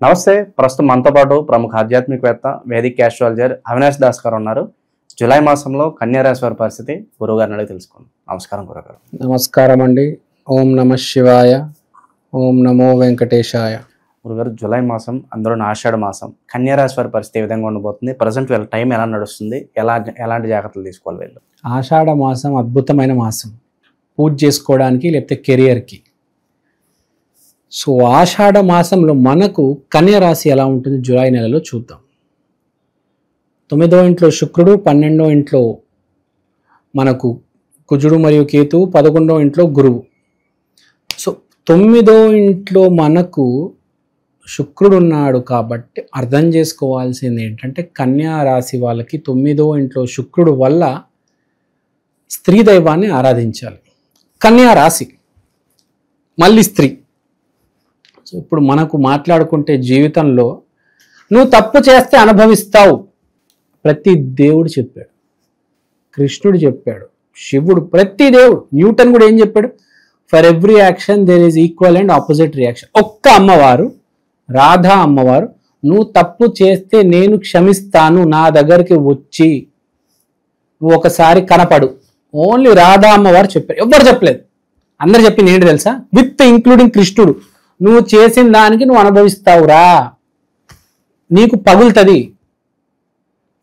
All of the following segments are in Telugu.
నమస్తే. ప్రస్తుతం మనతో పాటు ప్రముఖ ఆధ్యాత్మికవేత్త వేదిక్ ఆస్ట్రాలజర్ అవినాష్ దాస్ గారు ఉన్నారు. జూలై మాసంలో కన్యా రాశి వారి పరిస్థితి గురువుగారిని అడిగి తెలుసుకుందాం. నమస్కారం గురుగారు. నమస్కారం అండి. ఓం నమ శివాయ, ఓం నమో వెంకటేశాయ. గురుగారు, జూలై మాసం, అందులో ఆషాఢ మాసం, కన్యా రాశి వారి పరిస్థితి ఏ విధంగా ఉండబోతుంది? ప్రజెంట్ వీళ్ళ టైం ఎలా నడుస్తుంది? ఎలాంటి జాగ్రత్తలు తీసుకోవాలి వీళ్ళు? ఆషాఢ మాసం అద్భుతమైన మాసం, పూజ చేసుకోవడానికి లేకపోతే కెరియర్కి. సో ఆషాఢ మాసంలో మనకు కన్యా రాశి ఎలా ఉంటుంది జూలై నెలలో చూద్దాం. 9వ ఇంట్లో శుక్రుడు, 12వ ఇంట్లో మనకు కుజుడు మరియు కేతు, 11వ ఇంట్లో గురువు. సో 9వ ఇంట్లో మనకు శుక్రుడు ఉన్నాడు కాబట్టి అర్థం చేసుకోవాల్సింది ఏంటంటే కన్యా రాశి వాళ్ళకి 9వ ఇంట్లో శుక్రుడు వల్ల స్త్రీ దైవాన్ని ఆరాధించాలి. కన్యా రాశి మళ్ళీ స్త్రీ. సో ఇప్పుడు మనకు మాట్లాడుకుంటే జీవితంలో నువ్వు తప్పు చేస్తే అనుభవిస్తావు. ప్రతి దేవుడు చెప్పాడు, కృష్ణుడు చెప్పాడు, శివుడు, ప్రతి దేవుడు. న్యూటన్ కూడా ఏం చెప్పాడు? For every action there is equal and opposite reaction. ఒక్క అమ్మవారు, రాధా అమ్మవారు, నువ్వు తప్పు చేస్తే నేను క్షమిస్తాను, నా దగ్గరికి వచ్చి నువ్వు ఒకసారి కనపడు. ఓన్లీ రాధా అమ్మవారు చెప్పారు, ఎవ్వరు చెప్పలేదు. అందరు చెప్పింది ఏంటి తెలుసా? విత్ ఇంక్లూడింగ్ కృష్ణుడు. నువ్వు చేసిన దానికి నువ్వు అనుభవిస్తావురా, నీకు పగులుతుంది,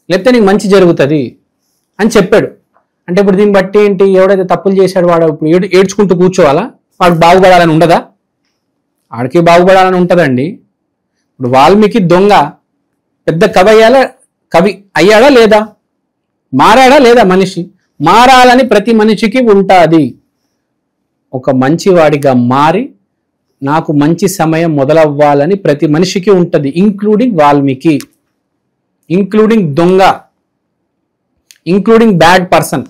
లేకపోతే నీకు మంచి జరుగుతుంది అని చెప్పాడు. అంటే ఇప్పుడు దీన్ని బట్టి ఏంటి? ఎవడైతే తప్పులు చేశాడు వాడు ఇప్పుడు ఏడ్చుకుంటూ కూర్చోవాలా? వాడు బాగుపడాలని ఉండదా? వాడికి బాగుపడాలని ఉంటుందండి. ఇప్పుడు వాల్మీకి దొంగ పెద్ద కవి అయ్యాడా లేదా? మారాడా లేదా? మనిషి మారాలని ప్రతి మనిషికి ఉంటుంది. ఒక మంచివాడిగా మారి నాకు మంచి సమయం మొదలవ్వాలని ప్రతి మనిషికి ఉంటుంది, ఇంక్లూడింగ్ వాల్మీకి, ఇంక్లూడింగ్ దొంగ, ఇంక్లూడింగ్ బ్యాడ్ పర్సన్.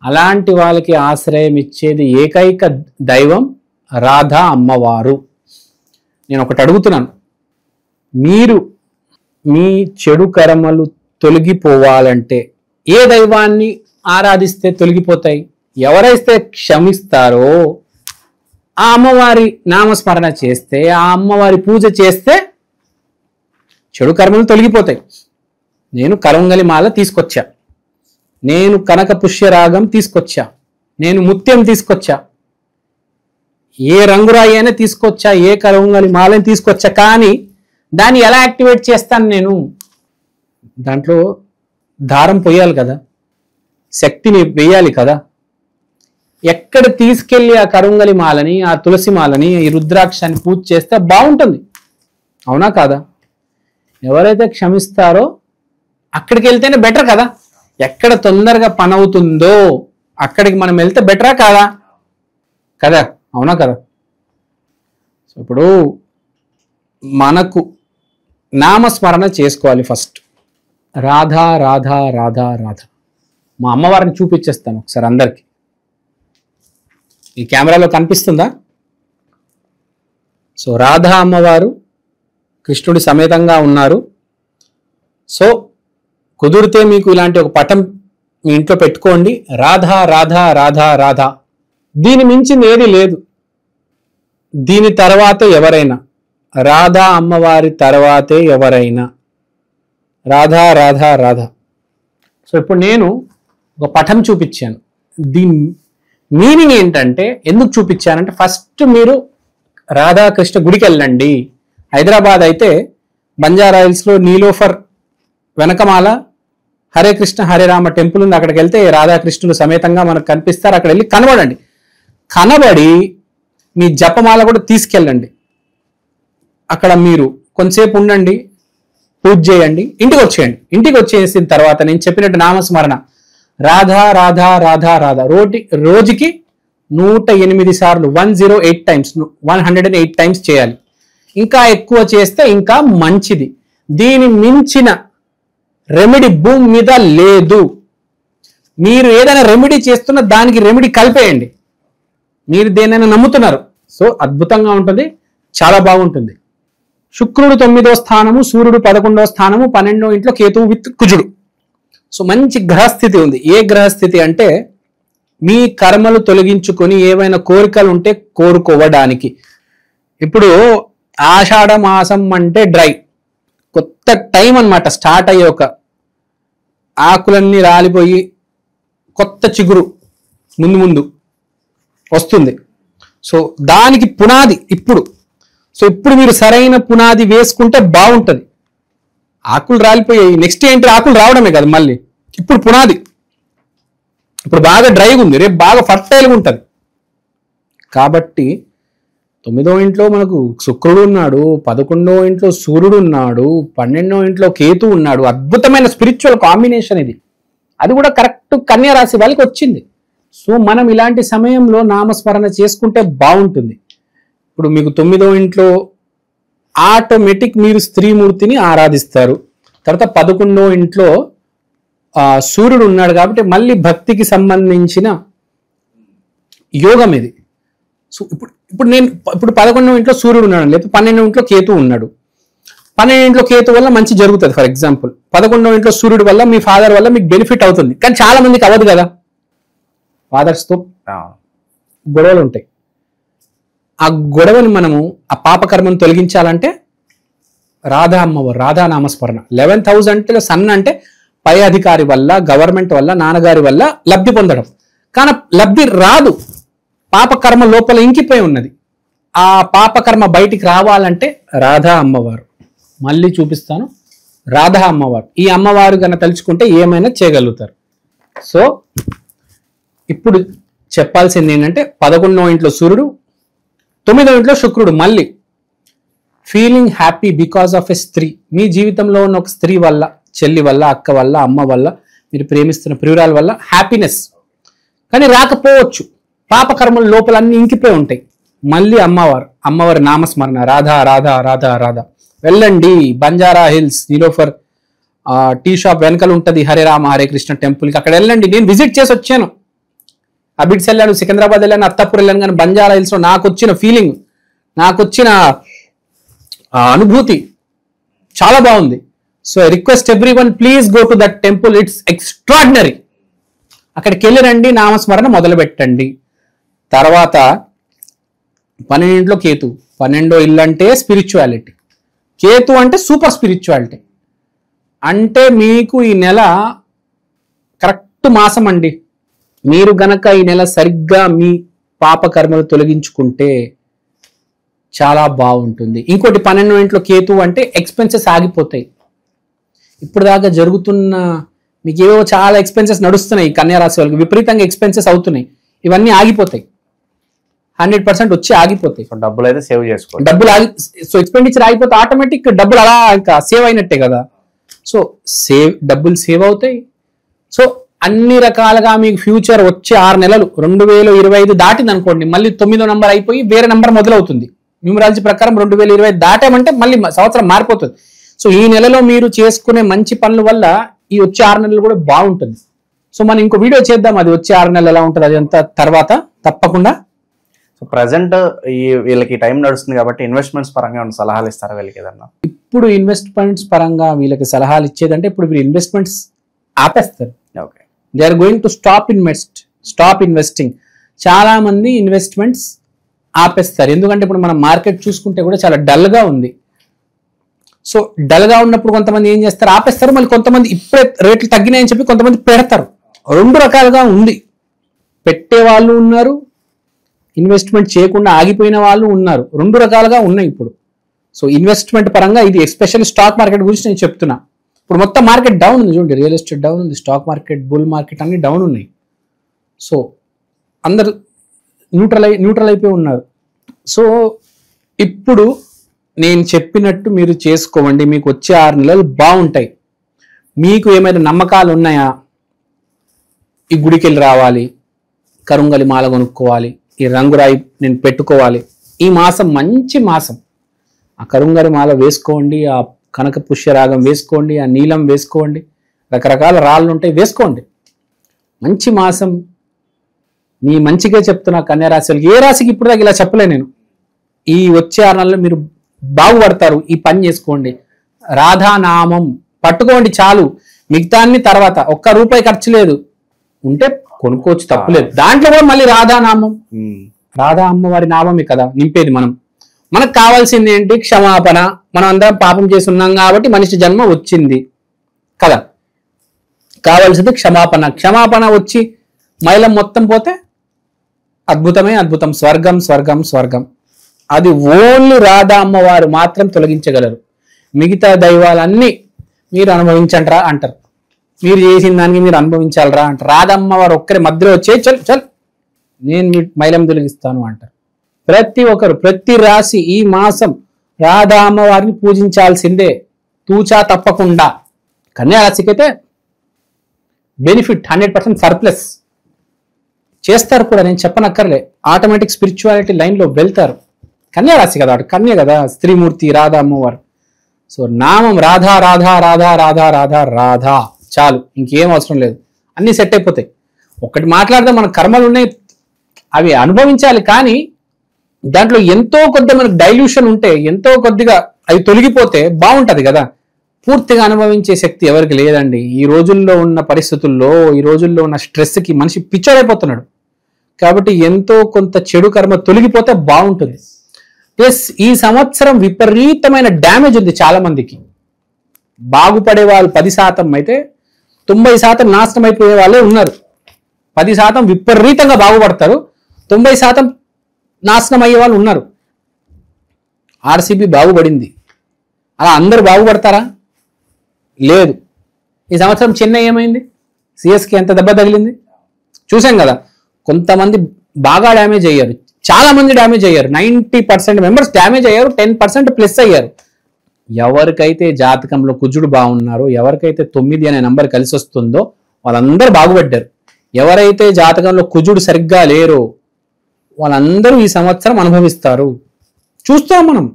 అలాంటి వాళ్ళకి ఆశ్రయం ఇచ్చేది ఏకైక దైవం రాధా అమ్మవారు. నేను ఒకటి అడుగుతున్నాను, మీరు మీ చెడు కర్మలు తొలగిపోవాలంటే ఏ దైవాన్ని ఆరాధిస్తే తొలగిపోతాయి? ఎవరైతే క్షమిస్తారో ఆ అమ్మవారి నామస్మరణ చేస్తే, ఆ అమ్మవారి పూజ చేస్తే చెడు కర్మలు తొలగిపోతాయి. నేను కరంగలి మాల తీసుకొచ్చా, నేను కనక పుష్యరాగం తీసుకొచ్చా, నేను ముత్యం తీసుకొచ్చా, ఏ రంగురాయి అయినా తీసుకొచ్చా, ఏ కరంగలి మాలని తీసుకొచ్చా. కానీ దాన్ని ఎలా యాక్టివేట్ చేస్తాను నేను? దాంట్లో దారం పోయాలి కదా, శక్తిని వేయాలి కదా. ఎక్కడ తీసుకెళ్ళి ఆ కరుంగలి మాలని, ఆ తులసి మాలని, ఈ రుద్రాక్షాన్ని పూజ చేస్తే బాగుంటుంది, అవునా కాదా? ఎవరైతే క్షమిస్తారో అక్కడికి వెళ్తేనే బెటర్ కదా. ఎక్కడ తొందరగా పని అవుతుందో అక్కడికి మనం వెళ్తే బెటరా కాదా? కదా, అవునా కదా? సో ఇప్పుడు మనకు నామస్మరణ చేసుకోవాలి. ఫస్ట్ రాధా రాధా రాధా రాధా. మా అమ్మవారిని చూపించేస్తాను ఒకసారి అందరికి. ఈ కెమెరాలో కనిపిస్తుందా? సో రాధా అమ్మవారు కృష్ణుడి సమేతంగా ఉన్నారు. సో కుదిరితే మీకు ఇలాంటి ఒక పటం మీ ఇంట్లో పెట్టుకోండి. రాధా రాధా రాధా రాధా. దీని మించింది ఏది లేదు. దీని తర్వాత ఎవరైనా, రాధా అమ్మవారి తర్వాతే ఎవరైనా, రాధా రాధా రాధా. సో ఇప్పుడు నేను ఒక పటం చూపించాను. దీని మీనింగ్ ఏంటంటే, ఎందుకు చూపించానంటే, ఫస్ట్ మీరు రాధాకృష్ణ గుడికి వెళ్ళండి. హైదరాబాద్ అయితే బంజారా హిల్స్లో నీలోఫర్ వెనకమాల హరే కృష్ణ హరే రామ టెంపుల్ ఉంది. అక్కడికి వెళ్తే రాధాకృష్ణుడు సమేతంగా మనకు కనిపిస్తారు. అక్కడ వెళ్ళి కనబడండి. కనబడి మీ జపమాల కూడా తీసుకెళ్ళండి. అక్కడ మీరు కొంతసేపు ఉండండి, పూజ చేయండి, ఇంటికి వచ్చేయండి. ఇంటికి వచ్చేసిన తర్వాత నేను చెప్పినట్టు నామస్మరణ రాధా రాధా రాధా రాధా రోజుకి 108 సార్లు, 108 టైమ్స్, 108 టైమ్స్ చేయాలి. ఇంకా ఎక్కువ చేస్తే ఇంకా మంచిది. దీని మించిన రెమెడీ భూమి మీద లేదు. మీరు ఏదైనా రెమెడీ చేస్తున్న దానికి రెమెడీ కలిపేయండి. మీరు దేనైనా నమ్ముతున్నారు. సో అద్భుతంగా ఉంటుంది, చాలా బాగుంటుంది. శుక్రుడు 9వ స్థానము, సూర్యుడు 11వ స్థానము, 12వ ఇంట్లో కేతువు విత్ కుజుడు. సో మంచి గ్రహస్థితి ఉంది. ఏ గ్రహస్థితి అంటే మీ కర్మలు తొలగించుకొని ఏవైనా కోరికలు ఉంటే కోరుకోవడానికి. ఇప్పుడు ఆషాఢ మాసం అంటే డ్రై, కొత్త టైం అన్నమాట. స్టార్ట్ అయ్యే ఒక ఆకులన్నీ రాలిపోయి కొత్త చిగురు ముందు ముందు వస్తుంది. సో దానికి పునాది ఇప్పుడు. సో ఇప్పుడు మీరు సరైన పునాది వేసుకుంటే బాగుంటుంది. ఆకులు రాలిపోయాయి, నెక్స్ట్ ఏంటి? ఆకులు రావడమే కదా మళ్ళీ. ఇప్పుడు పునాది ఇప్పుడు బాగా డ్రైగా ఉంది, రేపు బాగా ఫర్టైల్గా ఉంటుంది. కాబట్టి 9వ ఇంట్లో మనకు శుక్రుడు ఉన్నాడు, 11వ ఇంట్లో సూర్యుడు ఉన్నాడు, 12వ ఇంట్లో కేతు ఉన్నాడు. అద్భుతమైన స్పిరిచువల్ కాంబినేషన్ ఇది. అది కూడా కరెక్ట్ కన్యా రాశి వాళ్ళకి వచ్చింది. సో మనం ఇలాంటి సమయంలో నామస్మరణ చేసుకుంటే బాగుంటుంది. ఇప్పుడు మీకు 9వ ఇంట్లో ఆటోమేటిక్ మీరు స్త్రీమూర్తిని ఆరాధిస్తారు. తర్వాత 11వ ఇంట్లో సూర్యుడు ఉన్నాడు కాబట్టి మళ్ళీ భక్తికి సంబంధించిన యోగం ఇది. సో ఇప్పుడు 11వ ఇంట్లో సూర్యుడు ఉన్నాడు, లేకపోతే 12వ ఇంట్లో కేతు ఉన్నాడు. 12వ ఇంట్లో కేతు వల్ల మంచి జరుగుతుంది. ఫర్ ఎగ్జాంపుల్ 11వ ఇంట్లో సూర్యుడు వల్ల మీ ఫాదర్ వల్ల మీకు బెనిఫిట్ అవుతుంది. కానీ చాలా మందికి అవ్వదు కదా, ఫాదర్స్తో గొడవలు ఉంటాయి. ఆ గొడవని మనము ఆ పాపకర్మను తొలగించాలంటే రాధా అమ్మవారు, రాధా నామస్మరణ. 11th హౌస్ అంటే సన్ అంటే పై అధికారి వల్ల, గవర్నమెంట్ వల్ల, నాన్నగారి వల్ల లబ్ధి పొందడం. కానీ లబ్ధి రాదు, పాపకర్మ లోపల ఇంకిపోయి ఉన్నది. ఆ పాపకర్మ బయటికి రావాలంటే రాధా అమ్మవారు. మళ్ళీ చూపిస్తాను, రాధా అమ్మవారు. ఈ అమ్మవారు కన్నా తలుచుకుంటే ఏమైనా చేయగలుగుతారు. సో ఇప్పుడు చెప్పాల్సింది ఏంటంటే 11వ ఇంట్లో సూర్యుడు, 9వ ఇంట్లో శుక్రుడు. మళ్ళీ feeling happy because of a స్త్రీ. మీ జీవితంలో ఉన్న ఒక స్త్రీ వల్ల, చెల్లి వల్ల, అక్క వల్ల, అమ్మ వల్ల, మీరు ప్రేమిస్తున్న ప్రియురాల వల్ల హ్యాపీనెస్. కానీ రాకపోవచ్చు, పాపకర్మల లోపల అన్ని ఇంకిపోయి ఉంటాయి. మళ్ళీ అమ్మవారి నామస్మరణ, రాధా రాధా రాధా రాధా. వెళ్ళండి Banjara Hills, Niloufer tea shop వెనకాల ఉంటుంది హరే రామ హరే కృష్ణ టెంపుల్కి. అక్కడ వెళ్ళండి. నేను విజిట్ చేసి వచ్చాను, అబిడ్స్ వెళ్ళాను, సికింద్రాబాద్ వెళ్ళాను, అత్తాపూర్ వెళ్ళాను. కానీ బంజారా హిల్స్లో నాకు వచ్చిన ఫీలింగ్, నాకు వచ్చిన అనుభూతి చాలా బాగుంది. So I request every one, please go to that temple, it's extraordinary. అక్కడికి వెళ్ళి రండి, నామస్మరణ మొదలు పెట్టండి. తర్వాత 12వ కేతు. 12వ ఇల్లు అంటే స్పిరిచువాలిటీ, కేతు అంటే సూపర్ స్పిరిచువాలిటీ. అంటే మీకు ఈ నెల కరెక్ట్ మాసం అండి. మీరు గనక ఈ నెల సరిగ్గా మీ పాపకర్మలు తొలగించుకుంటే చాలా బాగుంటుంది. ఇంకోటి 12వ ఇంట్లో కేతు అంటే ఎక్స్పెన్సెస్ ఆగిపోతాయి. ఇప్పుడు దాకా జరుగుతున్న మీకు ఏవో చాలా ఎక్స్పెన్సెస్ నడుస్తున్నాయి, కన్యా రాశి వాళ్ళకి విపరీతంగా ఎక్స్పెన్సెస్ అవుతున్నాయి. ఇవన్నీ ఆగిపోతాయి, 100% వచ్చి ఆగిపోతాయి. డబ్బులు అయితే సేవ్ చేసుకోవాలి. డబ్బులు సో ఎక్స్పెండిచర్ ఆగిపోతే ఆటోమేటిక్ డబ్బులు అలా ఇంకా సేవ్ అయినట్టే కదా. సో డబ్బులు సేవ్ అవుతాయి. సో అన్ని రకాలుగా మీకు ఫ్యూచర్ వచ్చే 6 నెలలు 2025 దాటింది అనుకోండి, మళ్ళీ 9వ నంబర్ అయిపోయి వేరే నంబర్ మొదలవుతుంది. న్యూమరాలజీ ప్రకారం 2025 దాటామంటే మళ్ళీ సంవత్సరం మారిపోతుంది. సో ఈ నెలలో మీరు చేసుకునే మంచి పనుల వల్ల ఈ వచ్చే 6 నెలలు కూడా బాగుంటుంది. సో మనం ఇంకో వీడియో చేద్దాం, అది వచ్చే 6 నెలలు ఎలా ఉంటుంది అది అంతా తర్వాత తప్పకుండా. సో ప్రజెంట్ వీళ్ళకి టైం నడుస్తుంది కాబట్టి ఇన్వెస్ట్మెంట్స్ పరంగా ఏమైనా సలహాలు ఇస్తారా వీళ్ళకి ఏదన్నా? ఇప్పుడు ఇన్వెస్ట్మెంట్స్ పరంగా వీళ్ళకి సలహాలు ఇచ్చేదంటే, ఇప్పుడు వీళ్ళు ఇన్వెస్ట్మెంట్స్ ఆపేస్తారు. Okay, they are going to stop investing. చాలా మంది ఇన్వెస్ట్మెంట్స్ ఆపేస్తారు. ఎందుకంటే ఇప్పుడు మనం మార్కెట్ చూసుకుంటే కూడా చాలా డల్గా ఉంది. సో డల్గా ఉన్నప్పుడు కొంతమంది ఏం చేస్తారు, ఆపేస్తారు. మళ్ళీ కొంతమంది ఇప్పుడే రేట్లు తగ్గినాయని చెప్పి కొంతమంది పెడతారు. 2 రకాలుగా ఉంది. పెట్టే వాళ్ళు ఉన్నారు, ఇన్వెస్ట్మెంట్ చేయకుండా ఆగిపోయిన వాళ్ళు ఉన్నారు. 2 రకాలుగా ఉన్నాయి ఇప్పుడు. సో ఇన్వెస్ట్మెంట్ పరంగా ఇది ఎస్పెషల్లీ స్టాక్ మార్కెట్ గురించి నేను చెప్తున్నా. ఇప్పుడు మొత్తం మార్కెట్ డౌన్ ఉంది చూడండి, రియల్ ఎస్టేట్ డౌన్ ఉంది, స్టాక్ మార్కెట్, బుల్ మార్కెట్ అన్ని డౌన్ ఉన్నాయి. సో అందరు న్యూట్రల్ అయిపోయి ఉన్నారు. సో ఇప్పుడు నేను చెప్పినట్టు మీరు చేసుకోండి, మీకు వచ్చే 6 నెలలు బాగుంటాయి. మీకు ఏమైనా నమ్మకాలు ఉన్నాయా, ఈ గుడికి వెళ్ళి రావాలి, కరుంగలి మాల కొనుక్కోవాలి, ఈ రంగురాయి నేను పెట్టుకోవాలి, ఈ మాసం మంచి మాసం. ఆ కరుంగలి మాల వేసుకోండి, ఆ కనక పుష్యరాగం వేసుకోండి, ఆ నీలం వేసుకోండి, రకరకాల రాళ్ళు ఉంటాయి వేసుకోండి. మంచి మాసం. మీ మంచిగా చెప్తున్నా కన్యా రాశి వాళ్ళకి. ఏ రాశికి ఇప్పుడు దాకా ఇలా చెప్పలే నేను. ఈ వచ్చే 6 నెలల్లో మీరు బాగుపడతారు. ఈ పని చేసుకోండి, రాధానామం పట్టుకోండి చాలు. మిగతాన్ని తర్వాత, ₹1 ఖర్చు లేదు, ఉంటే కొనుక్కోవచ్చు, తప్పులేదు. దాంట్లో కూడా మళ్ళీ రాధానామం, రాధా అమ్మవారి నామమే కదా నింపేది మనం. మనకు కావాల్సింది ఏంటి? క్షమాపణ. మనం అందరం పాపం చేసి ఉన్నాం కాబట్టి మనిషి జన్మ వచ్చింది కదా. కావాల్సింది క్షమాపణ. క్షమాపణ వచ్చి మైలం మొత్తం పోతే అద్భుతమే అద్భుతం. స్వర్గం స్వర్గం స్వర్గం. అది ఓన్లీ రాధా అమ్మవారు మాత్రం తొలగించగలరు. మిగతా దైవాలన్నీ మీరు అనుభవించండిరా అంటారు. మీరు చేసిన దానికి మీరు అనుభవించాలరా అంటారు. రాధా అమ్మవారు ఒక్కరి మధ్యలో వచ్చే చల్ చల్ నేను మీ మైలం తొలగిస్తాను అంటారు. ప్రతి ఒక్కరు, ప్రతి రాశి ఈ మాసం రాధా అమ్మవారిని పూజించాల్సిందే, తూచా తప్పకుండా. కన్యా రాశికి అయితే బెనిఫిట్ 100% సర్ప్లస్ చేస్తారు కూడా, నేను చెప్పనక్కర్లే. ఆటోమేటిక్ స్పిరిచువాలిటీ లైన్లో వెళ్తారు. కన్యా రాశి కదా, కన్య కదా, స్త్రీమూర్తి రాధా అమ్మవారు. సో నామం రాధా రాధా రాధా రాధా రాధా రాధా చాలు, ఇంకేం అవసరం లేదు, అన్నీ సెట్ అయిపోతాయి. ఒకటి మాట్లాడితే మన కర్మలు ఉన్నాయి, అవి అనుభవించాలి. కానీ దాంట్లో ఎంతో కొద్ది మనకు డైల్యూషన్ ఉంటే, ఎంతో కొద్దిగా అవి తొలగిపోతే బాగుంటది కదా. పూర్తిగా అనుభవించే శక్తి ఎవరికి లేదండి. ఈ రోజుల్లో ఉన్న పరిస్థితుల్లో, ఈ రోజుల్లో ఉన్న స్ట్రెస్కి మనిషి పిచ్చోడైపోతున్నాడు. కాబట్టి ఎంతో కొంత చెడు కర్మ తొలగిపోతే బాగుంటుంది. ప్లస్ ఈ సంవత్సరం విపరీతమైన డ్యామేజ్ ఉంది చాలా మందికి. బాగుపడే వాళ్ళు 10% అయితే 90% నాశనం అయిపోయే వాళ్ళే ఉన్నారు. 10% విపరీతంగా బాగుపడతారు, 90% నాశనం అయ్యే వాళ్ళు ఉన్నారు. ఆర్సీబీ బాగుపడింది, అలా అందరూ బాగుపడతారా? లేదు. ఈ సంవత్సరం చెన్నై ఏమైంది? సిఎస్కి ఎంత దెబ్బ తగిలింది చూసాం కదా. కొంతమంది బాగా డ్యామేజ్ అయ్యారు, చాలా మంది డ్యామేజ్ అయ్యారు. 90% మెంబర్స్ డ్యామేజ్ అయ్యారు, 10% ప్లస్ అయ్యారు. ఎవరికైతే జాతకంలో కుజుడు బాగున్నారో, ఎవరికైతే 9 అనే నంబర్ కలిసి వస్తుందో వాళ్ళందరూ బాగుపడ్డారు. ఎవరైతే జాతకంలో కుజుడు సరిగ్గా లేరో వాళ్ళందరూ ఈ సంవత్సరం అనుభవిస్తారు. చూస్తాం మనం.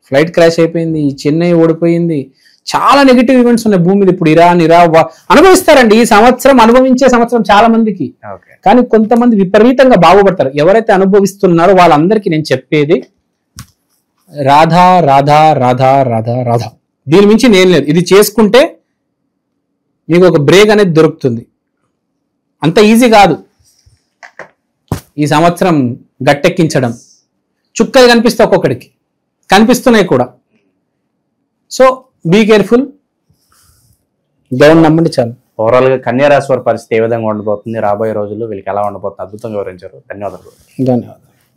ఫ్లైట్ క్రాష్ అయిపోయింది, చెన్నై ఓడిపోయింది, చాలా నెగిటివ్ ఈవెంట్స్ ఉన్నాయి భూమి మీద. ఇప్పుడు ఇరాన్ అనుభవిస్తారండి ఈ సంవత్సరం. అనుభవించే సంవత్సరం చాలా మందికి. కానీ కొంతమంది విపరీతంగా బాగుపడతారు. ఎవరైతే అనుభవిస్తున్నారో వాళ్ళందరికీ నేను చెప్పేది రాధా రాధా రాధా రాధా రాధా. దీని మించి నేను లేదు. ఇది చేసుకుంటే మీకు ఒక బ్రేక్ అనేది దొరుకుతుంది. అంత ఈజీ కాదు ఈ సంవత్సరం గట్టెక్కించడం. చుక్కలు కనిపిస్తాయి, ఒక్కొక్కడికి కనిపిస్తున్నాయి కూడా. సో బీ కేర్ఫుల్, దేవుని నమ్మండి చాలు. ఓవరాల్ గా కన్యా రాశి వారి పరిస్థితి ఏ విధంగా ఉండబోతుంది, రాబోయే రోజుల్లో వీళ్ళకి ఎలా ఉండబోతుంది అద్భుతంగా వివరించారు. ధన్యవాదాలు. ధన్యవాదాలు.